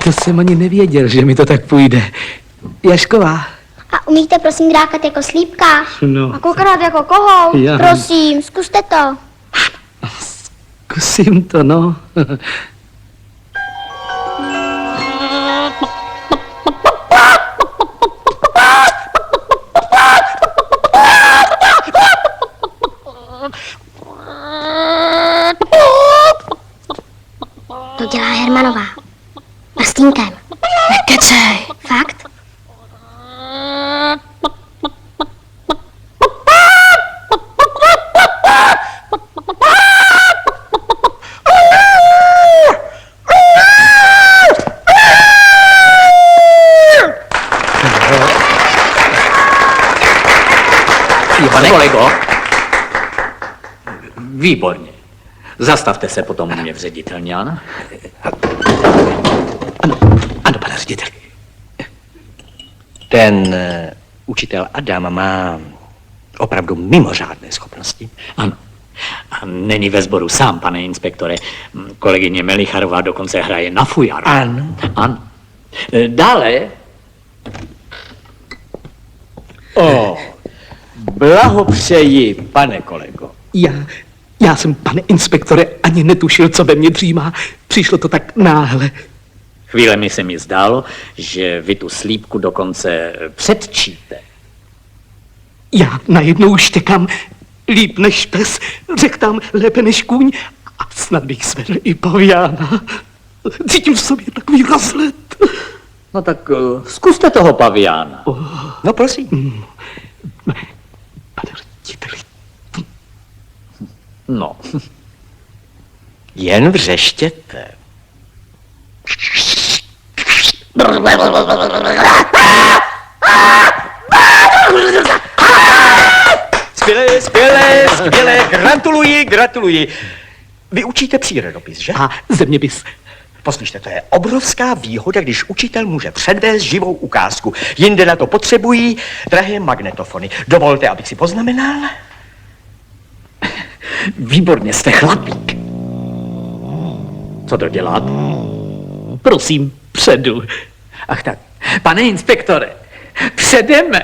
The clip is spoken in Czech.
To jsem ani nevěděl, že mi to tak půjde. Jašková. A umíte prosím drákat jako slípka? No. A kukrát jako kohout? Já. Prosím, zkuste to. Zkusím to, no. To dělá Hermanová. Prstínkem. Nekecej. Fakt? Pane kolego, výborně. Zastavte se potom u mě v ředitelně, ano? Ano, pane ředitel. Ten učitel Adam má opravdu mimořádné schopnosti. Ano. A není ve sboru sám, pane inspektore. Kolegyně Melicharová dokonce hraje na fujaru. Ano. Ano. Dále. Blahopřeji, pane kolego. Já jsem, pane inspektore, ani netušil, co ve mně dřímá. Přišlo to tak náhle. Chvílemi se mi zdálo, že vy tu slípku dokonce předčíte. Já najednou štěkám líp než pes, řektám lépe než kůň a snad bych svedl i paviána. Cítím v sobě takový rozhled. No tak zkuste toho paviána. No prosím. Pane řediteli. No. Jen vřeštěte. Skvělé, gratuluji. Vy učíte přírodopis, že? A zeměpis. Poslyšte, to je obrovská výhoda, když učitel může předvést živou ukázku. Jinde na to potřebují drahé magnetofony. Dovolte, abych si poznamenal. Výborně, jste chlapík. Co to dělat? Prosím, předu. Ach tak, pane inspektore, předeme.